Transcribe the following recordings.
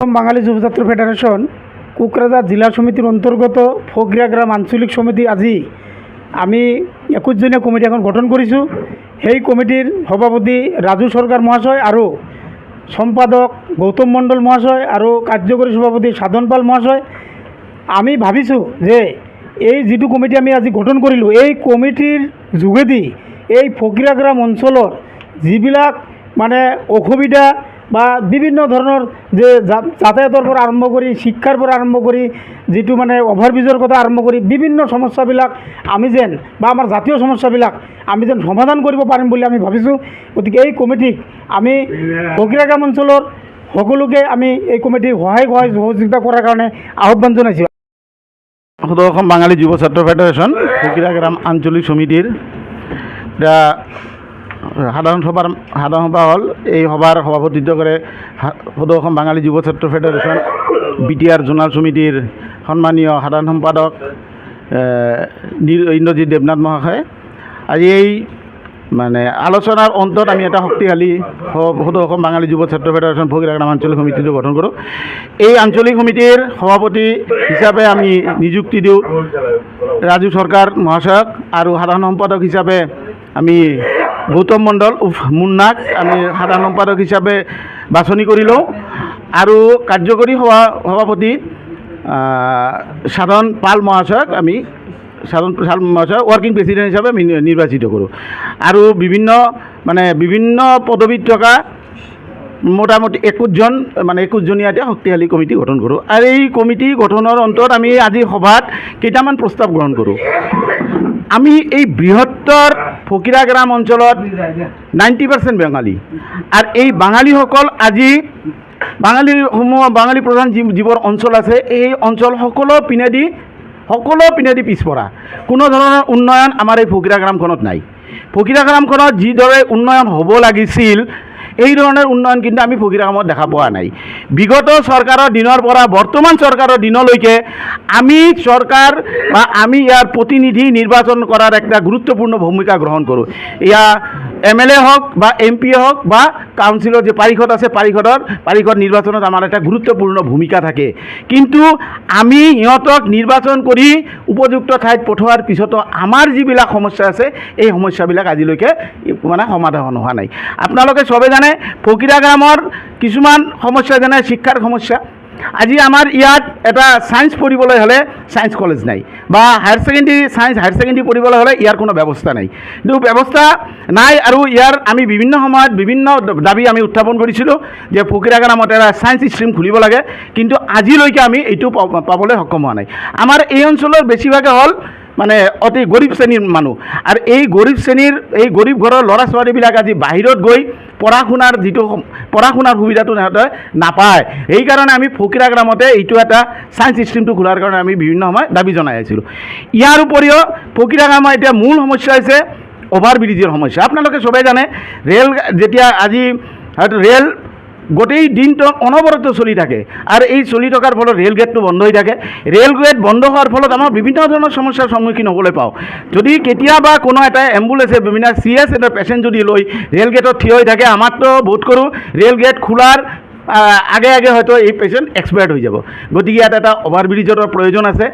বাঙালি যুব ছাত্ৰ ফেডাৰেশন কোকৰাঝাৰ জিলা সমিতিৰ অন্তৰ্গত ফগৰিয়া গ্ৰাম আঞ্চলিক সমিতি আজি আমি 21 জনীয়া কমিটি এখন গঠন কৰিছোঁ। সেই কমিটির সভাপতি রাজু সরকার মহাশয় আর সম্পাদক গৌতম মণ্ডল মহাশয় আর কার্যকরী সভাপতি সাধন পাল মহাশয়। আমি ভাবিছোঁ যে এই যিটো কমিটি আমি আজি গঠন কৰিলোঁ, এই কমিটিৰ যোগেদি এই ফগৰিয়া গ্ৰাম অঞ্চলৰ যিবিলাক মানে অসুবিধা বা বিভিন্ন ধৰণৰ যে যাতায়াতৰ পৰা আৰম্ভ কৰি শিক্ষাৰ পৰা আৰম্ভ কৰি যিটো মানে অভাৰব্ৰিজৰ কথা আৰম্ভ কৰি বিভিন্ন সমস্যাবিলাক আমি যেন বা আমাৰ জাতীয় সমস্যাবিলাক আমি যেন সমাধান কৰিব পাৰিম বুলি আমি ভাবিছোঁ। গতিকে এই কমিটিক আমি ফগৰিয়া গ্ৰাম অঞ্চলৰ সকলোকে আমি এই কমিটিৰ সহায় সহযোগিতা কৰাৰ কাৰণে আহ্বান জনাইছোঁ। অসম বাঙালি যুব ছাত্র ফেডারেশন ফগরিয়া গ্রাম আঞ্চলিক সমিতির সাধারণ সভা হল। এই সভার সভাপতিত্ব করে অসম বাঙালি যুব ছাত্র ফেডারেশন বিটিআর জোনাল সমিতির সম্মানীয় সাধারণ সম্পাদক ইন্দ্রজিৎ দেবনাথ মহাশয়। আজি এই মানে আলোচনার অন্তত আমি এটা শক্তিশালী অসম বাঙালি যুব ছাত্র ফেডারেশন ফগরিয়া গ্রাম আঞ্চলিক সমিতিটো গঠন কৰোঁ। এই আঞ্চলিক সমিতির সভাপতি হিসাবে আমি নিযুক্তি দিওঁ রাজু সরকার মহাশয়ক আর সাধারণ সম্পাদক হিসাবে আমি গৌতম মণ্ডল মুন্নাক আমি সাধারণ সম্পাদক হিসাবে বাছনি কৰি লওঁ আৰু কাৰ্যকৰী সভাপতি সাধন পাল মহাশয়ক আমি ওয়াৰ্কিং প্ৰেসিডেন্ট হিসাবে আমি নিৰ্বাচিত কৰোঁ। আৰু বিভিন্ন পদবীত থকা মোটামুটি 21 জনীয়া এটা শক্তিশালী কমিটি গঠন কৰোঁ। আৰু এই কমিটি গঠনৰ অন্তত আমি আজি সভাত কেইটামান প্ৰস্তাৱ গ্ৰহণ কৰোঁ। আমি এই বৃহত্তৰ ফগৰিয়া গ্ৰাম অঞ্চলত 90% বাঙালি আৰ এই বাঙালিসকল আজি বাঙালি প্ৰধান যিবোৰ অঞ্চল আছে এই অঞ্চল সকলো পিনেদি পিছপৰা। কোনো ধৰণৰ উন্নয়ন আমাৰ এই ফগৰিয়া গ্ৰামখনত নাই। ফগৰিয়া গ্ৰামখনত যিদৰে উন্নয়ন হ'ব লাগিছিল এই ধৰনেৰ উন্নয়ন কিন্তু আমি ফগৰিয়া গ্ৰামত দেখা পোৱা নাই। বিগত সৰকাৰেৰ দিনেৰ পৰা বৰ্তমান সৰকাৰেৰ দিনলৈকে আমি সৰকাৰ বা আমি ইয়াৰ প্ৰতিনিধি নিৰ্বাচন কৰাৰ একটা গুৰুত্বপূৰ্ণ ভূমিকা গ্ৰহণ কৰোঁ। ইয়া MLA হোক বা MP হোক বা কাউন্সিলৰ যে পাৰিষদ আছে পাৰিষদ নিৰ্বাচনত আমাৰ একটা গুৰুত্বপূৰ্ণ ভূমিকা থাকে। কিন্তু আমি ইহঁতক নিৰ্বাচন কৰি উপযুক্ত ঠাইত পঠোৱাৰ পিছতো আমাৰ যিবিলাক সমস্যা আছে এই সমস্যাবিলাক আজিলৈকে মানে সমাধান হোৱা নাই। আপোনালোকে সবে জানে ফগৰিয়া গ্ৰামৰ কিছুমান সমস্যা যেনে শিক্ষাৰ সমস্যা। আজি আমাৰ ইয়াত এটা সায়েন্স পঢ়িবলৈ হ'লে সায়েন্স কলেজ নাই বা হায়াৰ ছেকেণ্ডেৰী পঢ়িবলৈ হ'লে ইয়াৰ কোনো ব্যৱস্থা নাই। কিন্তু ব্যৱস্থা নাই আৰু ইয়াৰ আমি বিভিন্ন সময়ত বিভিন্ন দাবী আমি উত্থাপন কৰিছিলোঁ যে ফগৰিয়া গ্ৰামত এটা সায়েন্স ষ্ট্ৰীম খুলিব লাগে, কিন্তু আজিলৈকে আমি এইটো পাবলৈ সক্ষম হোৱা নাই। আমাৰ এই অঞ্চলৰ বেছিভাগে হ'ল মানে অতি গৰীব শ্ৰেণীৰ মানুহ আৰু এই গৰীব ঘৰৰ ল'ৰা ছোৱালীবিলাক আজি বাহিৰত গৈ পঢ়া শুনাৰ সুবিধাটো সিহঁতে নাপায়। সেইকাৰণে আমি ফগৰিয়া গ্ৰামতে এইটো এটা সায়েন্স ষ্ট্ৰীমটো খোলাৰ কাৰণে আমি বিভিন্ন সময় দাবী জনাই আছিলোঁ। ইয়াৰ উপৰিও ফগৰিয়া গ্ৰামৰ এতিয়া মূল সমস্যা হৈছে অভাৰব্ৰিজৰ সমস্যা। আপোনালোকে সবেই জানে ৰেল যেতিয়া আজি হয়তো ৰেল গোটেই দিনটো অনবৰত চলি থাকে আৰ এই চলি থকাৰ ফলত ৰেল গেটটো বন্ধ হৈ থাকে। ৰেল গেট বন্ধ হোৱাৰ ফলত আমাৰ বিভিন্ন ধৰণৰ সমস্যাৰ সন্মুখীন হ'বলৈ পাওঁ। যদি কেতিয়াবা কোনো এটা এম্বুলেন্সে বিভিন্ন সিৰিয়াছ এটা পেচেণ্ট যদি লৈ ৰেল গেটত থিয় হৈ থাকে, আমাৰতো বোধ কৰোঁ ৰেল গেট খোলাৰ আগে হয়তো এই পেচেণ্ট এক্সপায়াৰ্ড হৈ যাব। গতিকে ইয়াত এটা অভাৰব্ৰিজৰ প্ৰয়োজন আছে।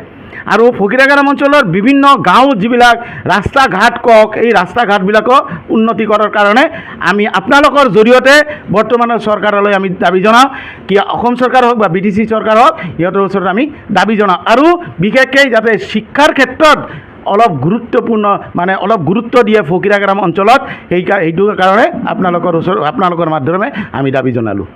আৰু ফগৰিয়া গ্ৰাম অঞ্চলৰ বিভিন্ন গাঁও যিবিলাক ৰাস্তা ঘাট এই ৰাস্তা ঘাটবিলাকো উন্নতি কৰাৰ কাৰণে আমি আপোনালোকৰ জৰিয়তে বৰ্তমানৰ চৰকাৰলৈ আমি দাবী জনাওঁ। কি অসম চৰকাৰ হওক বা BTC চৰকাৰ হওক সিহঁতৰ ওচৰত আমি দাবী জনাওঁ। আৰু বিশেষকৈ যাতে শিক্ষাৰ ক্ষেত্ৰত অলপ গুৰুত্ব দিয়ে ফগৰিয়া গ্ৰাম অঞ্চলত, সেইটো কাৰণে আপোনালোকৰ মাধ্যমে আমি দাবী জনালোঁ।